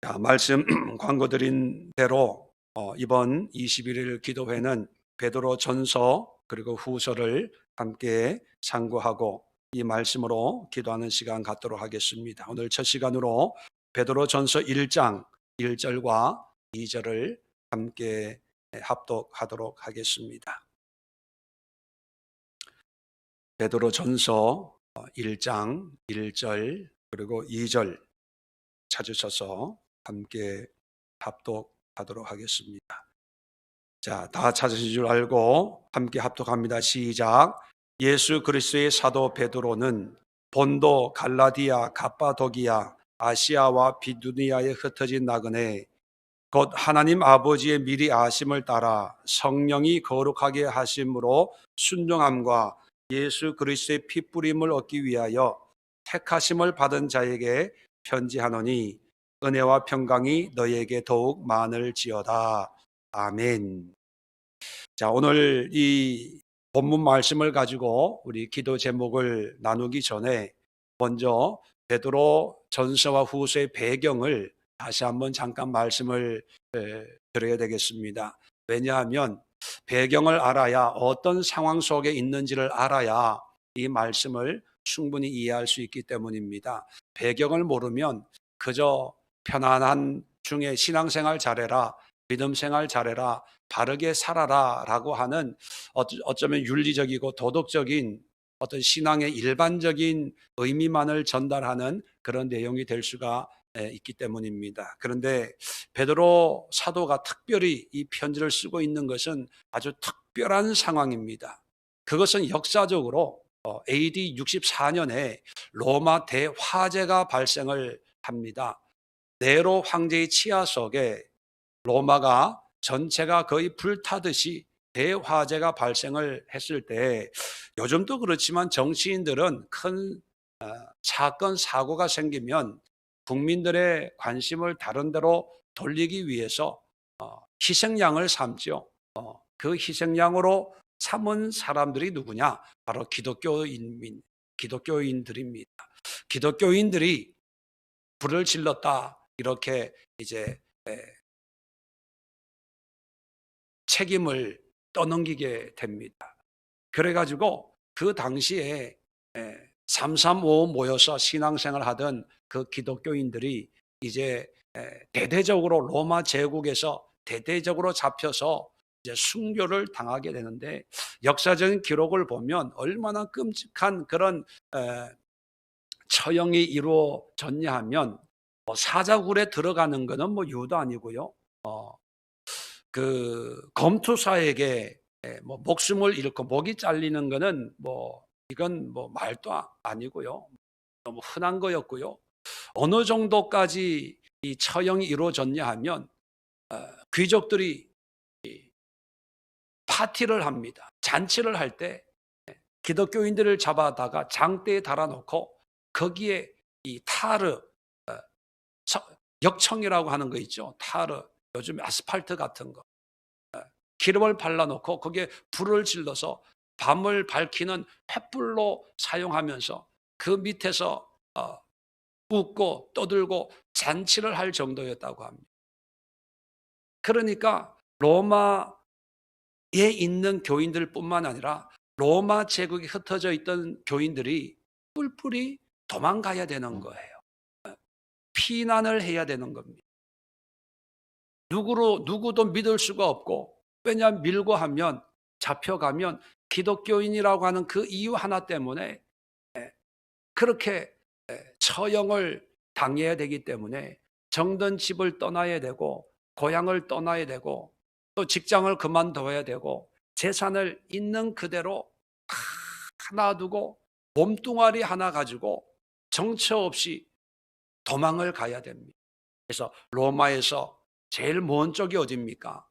자, 말씀 광고 드린 대로 이번 21일 기도회는 베드로 전서 그리고 후서를 함께 상고하고 이 말씀으로 기도하는 시간 갖도록 하겠습니다. 오늘 첫 시간으로 베드로 전서 1장 1절과 2절을 함께 합독하도록 하겠습니다. 베드로 전서 1장 1절 그리고 2절 찾으셔서 함께 합독하도록 하겠습니다. 자, 다 찾으신 줄 알고 함께 합독합니다. 시작. 예수 그리스도의 사도 베드로는 본도, 갈라디아, 갑바도기아, 아시아와 비두니아에 흩어진 나그네 곧 하나님 아버지의 미리 아심을 따라 성령이 거룩하게 하심으로 순종함과 예수 그리스도의 피뿌림을 얻기 위하여 택하심을 받은 자에게 편지하노니 은혜와 평강이 너희에게 더욱 많을지어다. 아멘. 자, 오늘 이 본문 말씀을 가지고 우리 기도 제목을 나누기 전에 먼저 베드로 전서와 후서의 배경을 다시 한번 잠깐 말씀을 드려야 되겠습니다. 왜냐하면 배경을 알아야 어떤 상황 속에 있는지를 알아야 이 말씀을 충분히 이해할 수 있기 때문입니다. 배경을 모르면 그저 편안한 중에 신앙생활 잘해라, 믿음생활 잘해라, 바르게 살아라 라고 하는 어쩌면 윤리적이고 도덕적인 어떤 신앙의 일반적인 의미만을 전달하는 그런 내용이 될 수가 있기 때문입니다. 그런데 베드로 사도가 특별히 이 편지를 쓰고 있는 것은 아주 특별한 상황입니다. 그것은 역사적으로 AD 64년에 로마 대화재가 발생을 합니다. 네로 황제의 치하 속에 로마가 전체가 거의 불타듯이 대화재가 발생을 했을 때 요즘도 그렇지만 정치인들은 큰 사건 사고가 생기면 국민들의 관심을 다른 데로 돌리기 위해서 희생양을 삼죠. 그 희생양으로 삼은 사람들이 누구냐? 바로 기독교인들입니다. 기독교인들이 불을 질렀다 이렇게 이제 책임을 떠넘기게 됩니다. 그래가지고 그 당시에 335 모여서 신앙생활 하던 그 기독교인들이 이제 대대적으로 로마 제국에서 대대적으로 잡혀서 이제 순교를 당하게 되는데 역사적인 기록을 보면 얼마나 끔찍한 그런 처형이 이루어졌냐 하면 사자굴에 들어가는 것은 뭐 유도 아니고요. 그 검투사에게 뭐 목숨을 잃고 목이 잘리는 것은 뭐 이건 뭐 말도 아니고요. 너무 흔한 거였고요. 어느 정도까지 이 처형이 이루어졌냐 하면 귀족들이 파티를 합니다. 잔치를 할 때 기독교인들을 잡아다가 장대에 달아놓고 거기에 이 타르 역청이라고 하는 거 있죠. 타르 요즘 아스팔트 같은 거 기름을 발라놓고 거기에 불을 질러서 밤을 밝히는 횃불로 사용하면서 그 밑에서 웃고 떠들고 잔치를 할 정도였다고 합니다. 그러니까 로마에 있는 교인들뿐만 아니라 로마 제국에 흩어져 있던 교인들이 뿔뿔이 도망가야 되는 거예요. 피난을 해야 되는 겁니다. 누구도 믿을 수가 없고, 왜냐하면 밀고 하면 잡혀가면 기독교인이라고 하는 그 이유 하나 때문에 그렇게 처형을 당해야 되기 때문에 정든 집을 떠나야 되고 고향을 떠나야 되고 또 직장을 그만둬야 되고 재산을 있는 그대로 다 놔두고 몸뚱아리 하나 가지고 정처 없이 도망을 가야 됩니다. 그래서 로마에서 제일 먼 쪽이 어디입니까?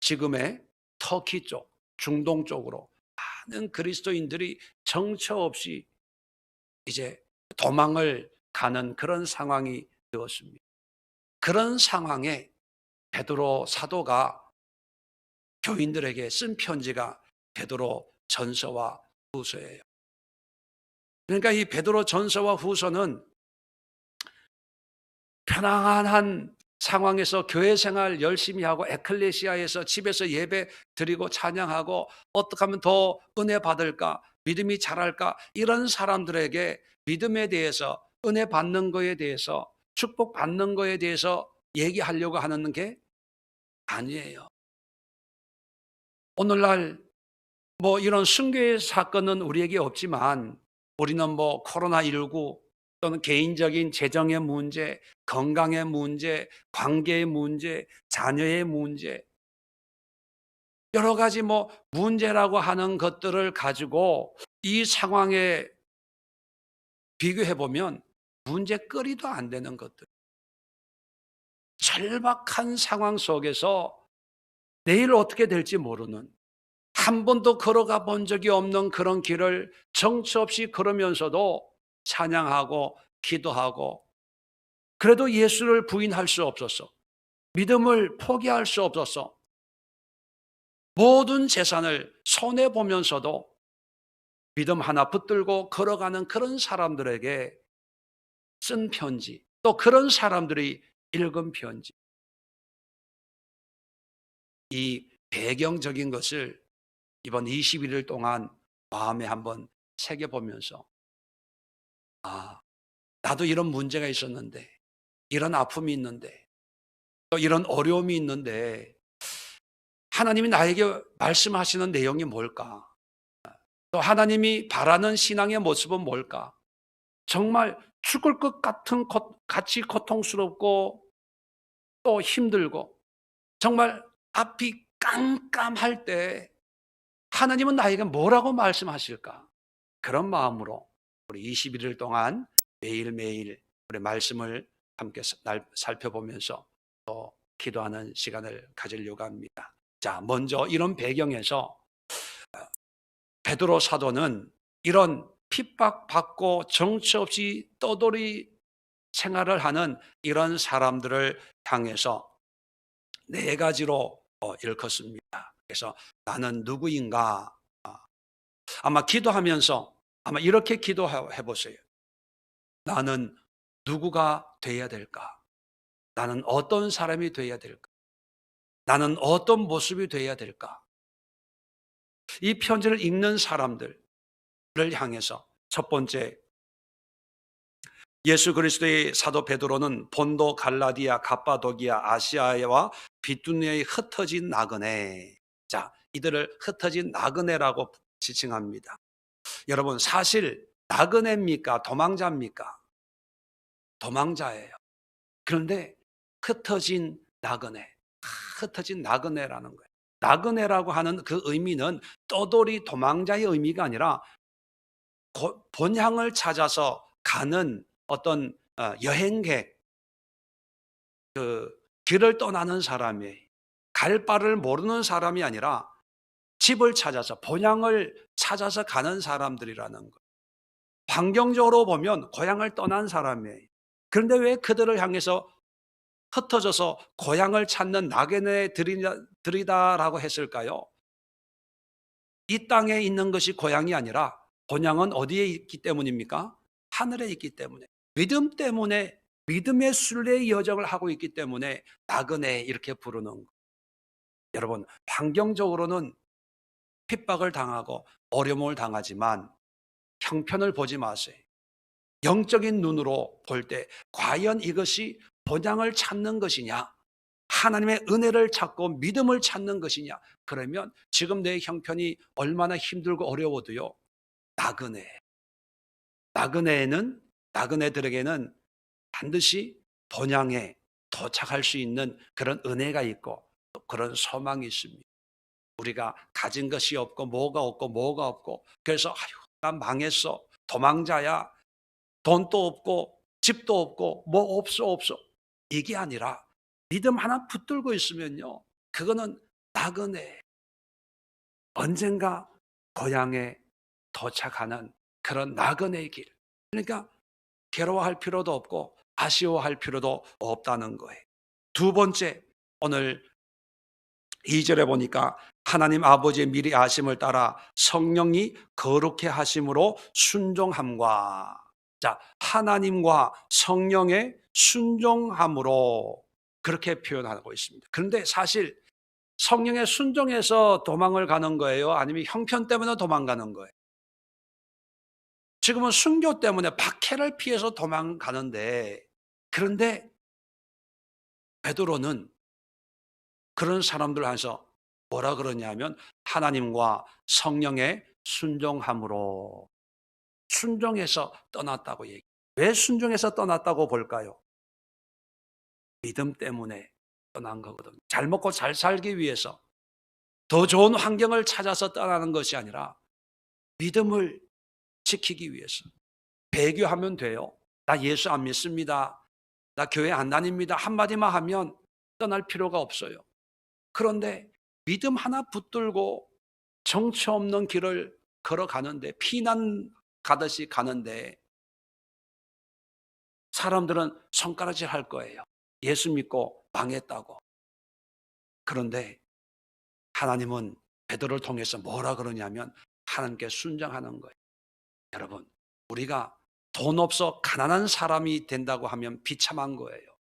지금의 터키 쪽, 중동 쪽으로 많은 그리스도인들이 정처 없이 이제 도망을 가는 그런 상황이 되었습니다. 그런 상황에 베드로 사도가 교인들에게 쓴 편지가 베드로 전서와 후서예요. 그러니까 이 베드로 전서와 후서는 편안한 상황에서 교회 생활 열심히 하고 에클레시아에서 집에서 예배 드리고 찬양하고 어떻게 하면 더 은혜 받을까? 믿음이 자랄까? 이런 사람들에게 믿음에 대해서 은혜 받는 거에 대해서 축복 받는 거에 대해서 얘기하려고 하는 게 아니에요. 오늘날 뭐 이런 순교의 사건은 우리에게 없지만 우리는 뭐 코로나19 또는 개인적인 재정의 문제, 건강의 문제, 관계의 문제, 자녀의 문제, 여러 가지 뭐 문제라고 하는 것들을 가지고 이 상황에 비교해 보면 문제거리도 안 되는 것들. 절박한 상황 속에서 내일 어떻게 될지 모르는, 한 번도 걸어가 본 적이 없는 그런 길을 정처 없이 걸으면서도 찬양하고 기도하고, 그래도 예수를 부인할 수 없었어. 믿음을 포기할 수 없었어. 모든 재산을 손해 보면서도 믿음 하나 붙들고 걸어가는 그런 사람들에게 쓴 편지, 또 그런 사람들이 읽은 편지. 이 배경적인 것을 이번 21일 동안 마음에 한번 새겨보면서, 아, 나도 이런 문제가 있었는데, 이런 아픔이 있는데, 또 이런 어려움이 있는데, 하나님이 나에게 말씀하시는 내용이 뭘까? 또 하나님이 바라는 신앙의 모습은 뭘까? 정말 죽을 것 같은 같이 고통스럽고 또 힘들고 정말 앞이 깜깜할 때 하나님은 나에게 뭐라고 말씀하실까? 그런 마음으로 우리 21일 동안 매일매일 우리 말씀을 함께 살펴보면서 또 기도하는 시간을 가지려고 합니다. 자, 먼저 이런 배경에서 베드로 사도는 이런 핍박받고 정처 없이 떠돌이 생활을 하는 이런 사람들을 향해서 네 가지로 일컫습니다. 그래서 나는 누구인가? 아마 기도하면서 아마 이렇게 기도해 보세요. 나는 누구가 돼야 될까? 나는 어떤 사람이 돼야 될까? 나는 어떤 모습이 돼야 될까? 이 편지를 읽는 사람들을 향해서 첫 번째, 예수 그리스도의 사도 베드로는 본도, 갈라디아, 갑바도기아, 아시아와 비두니아에 흩어진 나그네. 자, 이들을 흩어진 나그네라고 지칭합니다. 여러분, 사실 나그네입니까? 도망자입니까? 도망자예요. 그런데 흩어진 나그네, 흩어진 나그네라는 거예요. 나그네라고 하는 그 의미는 떠돌이 도망자의 의미가 아니라 본향을 찾아서 가는 어떤 여행객, 그 길을 떠나는 사람이, 갈 바를 모르는 사람이 아니라 집을 찾아서 본향을 찾아서 가는 사람들이라는 거예요. 환경적으로 보면 고향을 떠난 사람이에요. 그런데 왜 그들을 향해서 흩어져서 고향을 찾는 나그네들이다라고 했을까요? 이 땅에 있는 것이 고향이 아니라 본향은 어디에 있기 때문입니까? 하늘에 있기 때문에. 믿음 때문에, 믿음의 순례의 여정을 하고 있기 때문에 나그네 이렇게 부르는 거예요. 여러분, 환경적으로는 핍박을 당하고 어려움을 당하지만 형편을 보지 마세요. 영적인 눈으로 볼 때 과연 이것이 본향을 찾는 것이냐, 하나님의 은혜를 찾고 믿음을 찾는 것이냐, 그러면 지금 내 형편이 얼마나 힘들고 어려워도요, 나그네, 나그네들에게는 반드시 본향에 도착할 수 있는 그런 은혜가 있고 또 그런 소망이 있습니다. 우리가 가진 것이 없고 뭐가 없고 그래서 아유, 난 망했어, 도망자야, 돈도 없고 집도 없고 뭐 없어, 이게 아니라 믿음 하나 붙들고 있으면요, 그거는 나그네, 언젠가 고향에 도착하는 그런 나그네의 길. 그러니까 괴로워할 필요도 없고 아쉬워할 필요도 없다는 거예요. 두 번째, 오늘 2절에 보니까 하나님 아버지의 미리 아심을 따라 성령이 거룩해 하심으로 순종함과, 자, 하나님과 성령의 순종함으로 그렇게 표현하고 있습니다. 그런데 사실 성령의 순종해서 도망을 가는 거예요? 아니면 형편 때문에 도망가는 거예요? 지금은 순교 때문에 박해를 피해서 도망가는데, 그런데 베드로는 그런 사람들 한서 뭐라 그러냐면 하나님과 성령의 순종함으로 순종해서 떠났다고 얘기해요. 왜 순종해서 떠났다고 볼까요? 믿음 때문에 떠난 거거든요. 잘 먹고 잘 살기 위해서 더 좋은 환경을 찾아서 떠나는 것이 아니라 믿음을 지키기 위해서. 배교하면 돼요. 나 예수 안 믿습니다. 나 교회 안 다닙니다. 한마디만 하면 떠날 필요가 없어요. 그런데 믿음 하나 붙들고 정처 없는 길을 걸어가는데, 피난 가듯이 가는데 사람들은 손가락질 할 거예요. 예수 믿고 망했다고. 그런데 하나님은 베드로를 통해서 뭐라 그러냐면 하나님께 순종하는 거예요. 여러분, 우리가 돈 없어 가난한 사람이 된다고 하면 비참한 거예요.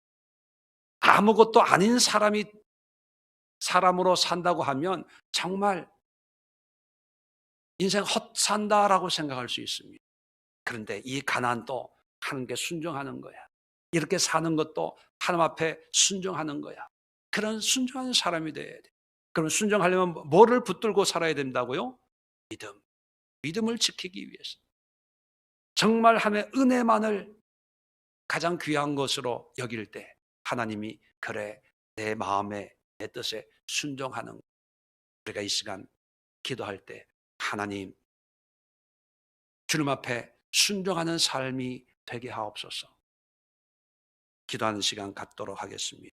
아무것도 아닌 사람으로 산다고 하면 정말 인생 헛산다라고 생각할 수 있습니다. 그런데 이 가난도 하나님께 순종하는 거야. 이렇게 사는 것도 하나님 앞에 순종하는 거야. 그런 순종하는 사람이 돼야 돼. 그럼 순종하려면 뭐를 붙들고 살아야 된다고요? 믿음. 믿음을 지키기 위해서. 정말 하나님의 은혜만을 가장 귀한 것으로 여길 때 하나님이 그래, 내 마음에 내 뜻에 순종하는 것. 우리가 이 시간 기도할 때 하나님, 주님 앞에 순종하는 삶이 되게 하옵소서. 기도하는 시간 갖도록 하겠습니다.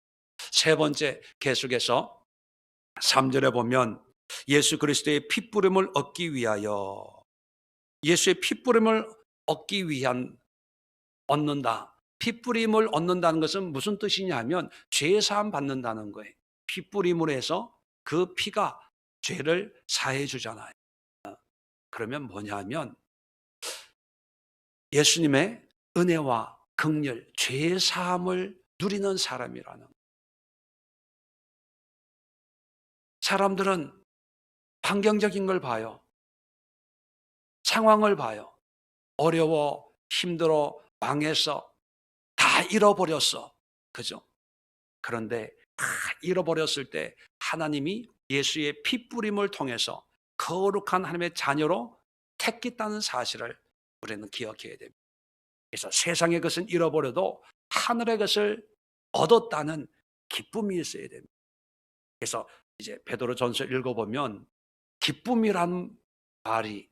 세 번째, 계속해서 3절에 보면 예수 그리스도의 핏부림을 얻기 위하여, 예수의 핏부림을 얻기 위한, 얻는다. 핏부림을 얻는다는 것은 무슨 뜻이냐면 죄사함 받는다는 거예요. 핏부림을 해서 그 피가 죄를 사해 주잖아요. 그러면 뭐냐면 예수님의 은혜와 긍휼, 죄사함을 누리는 사람이라는 거예요. 사람들은 환경적인 걸 봐요. 상황을 봐요. 어려워, 힘들어, 망해서 다 잃어버렸어. 그죠? 그런데 다 잃어버렸을 때 하나님이 예수의 핏부림을 통해서 거룩한 하나님의 자녀로 택했다는 사실을 우리는 기억해야 됩니다. 그래서 세상의 것은 잃어버려도 하늘의 것을 얻었다는 기쁨이 있어야 됩니다. 그래서 이제 베드로전서 읽어보면 기쁨이란 말이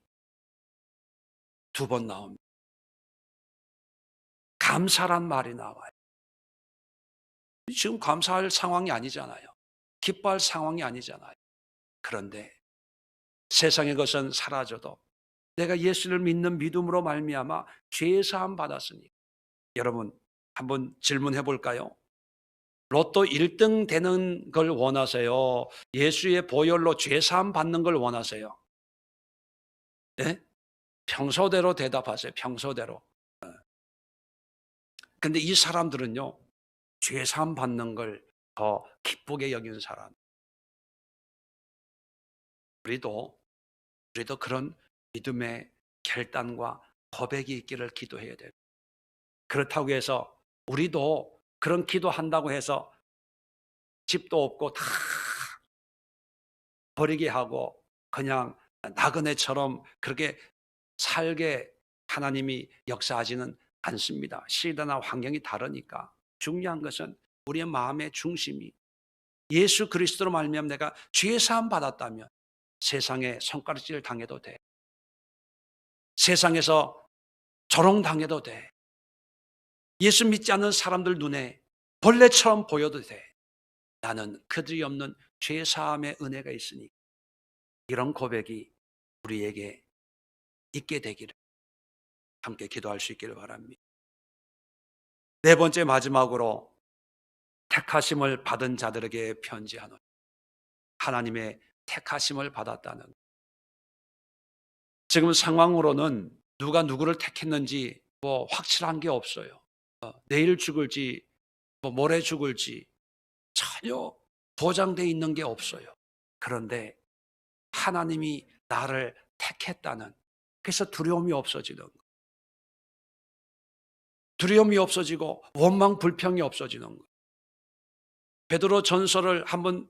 두 번 나옵니다. 감사란 말이 나와요. 지금 감사할 상황이 아니잖아요. 기뻐할 상황이 아니잖아요. 그런데 세상의 것은 사라져도 내가 예수를 믿는 믿음으로 말미암아 죄 사함 받았으니. 여러분, 한번 질문해 볼까요? 로또 1등 되는 걸 원하세요? 예수의 보혈로 죄 사함 받는 걸 원하세요? 네? 평소대로 대답하세요. 평소대로. 근데 이 사람들은요, 죄 사함 받는 걸 더 기쁘게 여기는 사람. 우리도 그런 믿음의 결단과 고백이 있기를 기도해야 돼요. 그렇다고 해서 우리도 그런 기도한다고 해서 집도 없고 다 버리게 하고 그냥 나그네처럼 그렇게 살게 하나님이 역사하지는 않습니다. 시대나 환경이 다르니까. 중요한 것은 우리의 마음의 중심이 예수 그리스도로 말미암아 내가 죄 사함 받았다면 세상에 손가락질 당해도 돼. 세상에서 조롱당해도 돼. 예수 믿지 않는 사람들 눈에 벌레처럼 보여도 돼. 나는 그들이 없는 죄사함의 은혜가 있으니 이런 고백이 우리에게 있게 되기를 함께 기도할 수 있기를 바랍니다. 네 번째, 마지막으로 택하심을 받은 자들에게 편지하노니. 하나님의 택하심을 받았다는, 지금 상황으로는 누가 누구를 택했는지 뭐 확실한 게 없어요. 내일 죽을지 뭐 모레 죽을지 전혀 보장되어 있는 게 없어요. 그런데 하나님이 나를 택했다는, 그래서 두려움이 없어지는 거예요. 두려움이 없어지고 원망 불평이 없어지는 거예요. 베드로 전서를 한번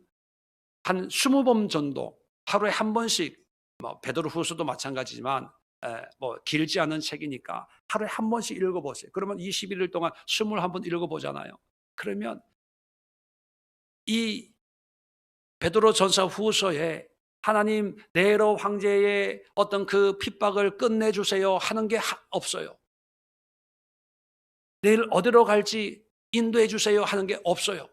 한 20번 정도 하루에 한 번씩, 뭐 베드로 후서도 마찬가지지만 뭐 길지 않은 책이니까 하루에 한 번씩 읽어보세요. 그러면 21일 동안 21번 읽어보잖아요. 그러면 이 베드로 전서 후서에 하나님 네로 황제의 어떤 그 핍박을 끝내주세요 하는 게 없어요. 내일 어디로 갈지 인도해 주세요 하는 게 없어요.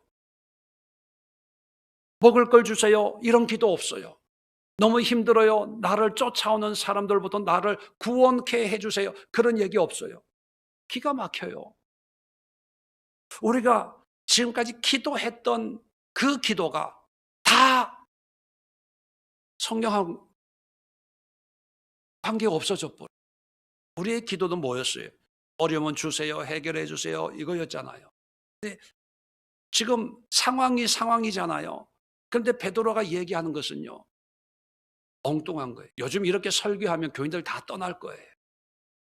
먹을 걸 주세요 이런 기도 없어요. 너무 힘들어요. 나를 쫓아오는 사람들부터 나를 구원케 해주세요. 그런 얘기 없어요. 기가 막혀요. 우리가 지금까지 기도했던 그 기도가 다 성경하고 관계가 없어져 버려요. 우리의 기도는 뭐였어요? 어려우면 주세요. 해결해 주세요. 이거였잖아요. 근데 지금 상황이잖아요. 그런데 베드로가 얘기하는 것은요, 엉뚱한 거예요. 요즘 이렇게 설교하면 교인들 다 떠날 거예요.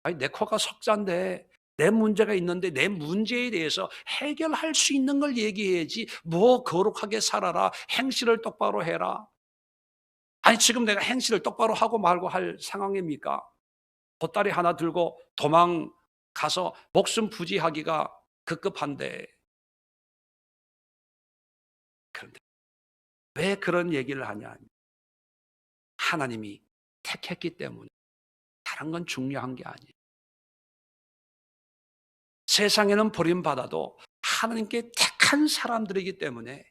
아니, 내 코가 석자인데 내 문제가 있는데 내 문제에 대해서 해결할 수 있는 걸 얘기해야지, 뭐 거룩하게 살아라, 행실을 똑바로 해라. 아니, 지금 내가 행실을 똑바로 하고 말고 할 상황입니까? 보따리 하나 들고 도망가서 목숨 부지하기가 급급한데. 그런데 왜 그런 얘기를 하냐? 하나님이 택했기 때문에. 다른 건 중요한 게 아니에요. 세상에는 버림받아도 하나님께 택한 사람들이기 때문에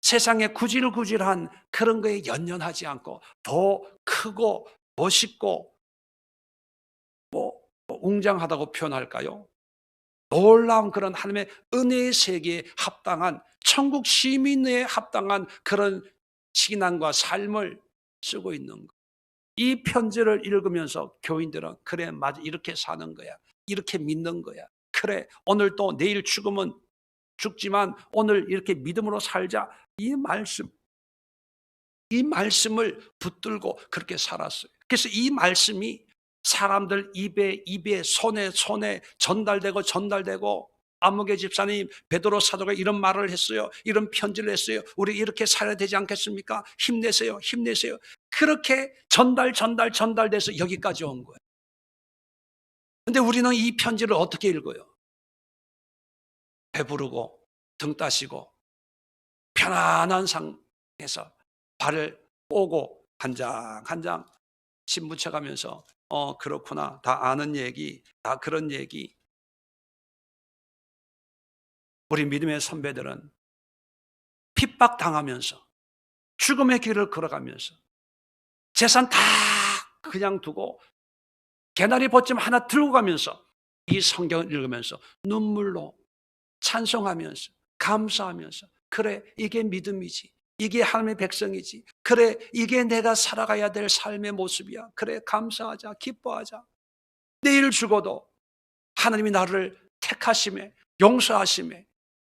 세상에 구질구질한 그런 거에 연연하지 않고 더 크고 멋있고 뭐 웅장하다고 표현할까요? 놀라운 그런 하나님의 은혜의 세계에 합당한, 천국 시민에 합당한 그런 신앙과 삶을 쓰고 있는 거예요. 이 편지를 읽으면서 교인들은 그래, 맞아, 이렇게 사는 거야, 이렇게 믿는 거야, 그래 오늘 또 내일 죽으면 죽지만 오늘 이렇게 믿음으로 살자, 이 말씀을 붙들고 그렇게 살았어요. 그래서 이 말씀이 사람들 입에 손에 전달되고 안목의 집사님 베드로 사도가 이런 말을 했어요. 이런 편지를 했어요. 우리 이렇게 살아야 되지 않겠습니까? 힘내세요. 그렇게 전달돼서 여기까지 온 거예요. 근데 우리는 이 편지를 어떻게 읽어요? 배부르고 등 따시고 편안한 상에서 발을 꼬고 한 장 한 장 침 묻혀가면서 그렇구나, 다 아는 얘기, 다 그런 얘기. 우리 믿음의 선배들은 핍박당하면서 죽음의 길을 걸어가면서 재산 다 그냥 두고 개나리 벗짐 하나 들고 가면서 이 성경을 읽으면서 눈물로 찬송하면서 감사하면서, 그래 이게 믿음이지, 이게 하나님의 백성이지, 그래 이게 내가 살아가야 될 삶의 모습이야, 그래 감사하자, 기뻐하자. 내일 죽어도 하나님이 나를 택하심에, 용서하심에,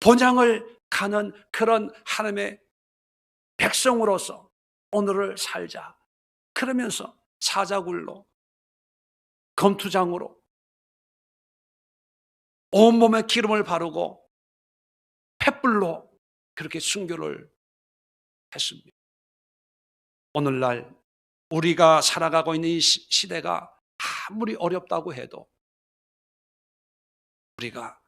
본향을 가는 그런 하나님의 백성으로서 오늘을 살자. 그러면서 사자굴로, 검투장으로 온몸에 기름을 바르고 횃불로 그렇게 순교를 했습니다. 오늘날 우리가 살아가고 있는 이 시대가 아무리 어렵다고 해도 우리가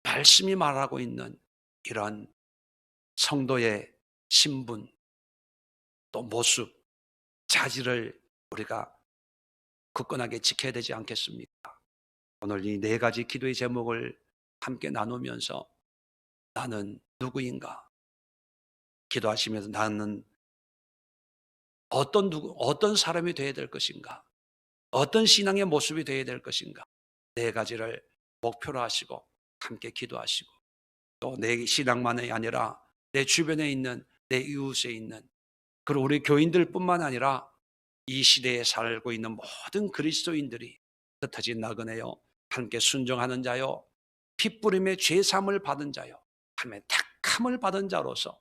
말씀이 말하고 있는 이런 성도의 신분, 또 모습, 자질을 우리가 굳건하게 지켜야 되지 않겠습니까? 오늘 이 네 가지 기도의 제목을 함께 나누면서 나는 누구인가? 기도하시면서 나는 어떤 사람이 되어야 될 것인가? 어떤 신앙의 모습이 되어야 될 것인가? 네 가지를 목표로 하시고 함께 기도하시고, 또 내 신앙만이 아니라 내 주변에 있는 내 이웃에 있는, 그리고 우리 교인들뿐만 아니라 이 시대에 살고 있는 모든 그리스도인들이 흩어진 나그네요, 함께 순종하는 자요, 핏부림의 죄 사함을 받은 자요, 하나님의 택함을 받은 자로서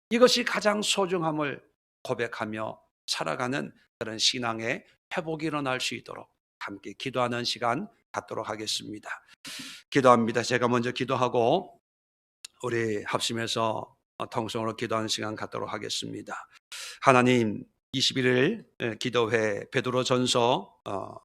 이것이 가장 소중함을 고백하며 살아가는 그런 신앙의 회복이 일어날 수 있도록 함께 기도하는 시간 갖도록 하겠습니다. 기도합니다. 제가 먼저 기도하고 우리 합심해서 통성으로 기도하는 시간 갖도록 하겠습니다. 하나님, 21일 기도회 베드로전서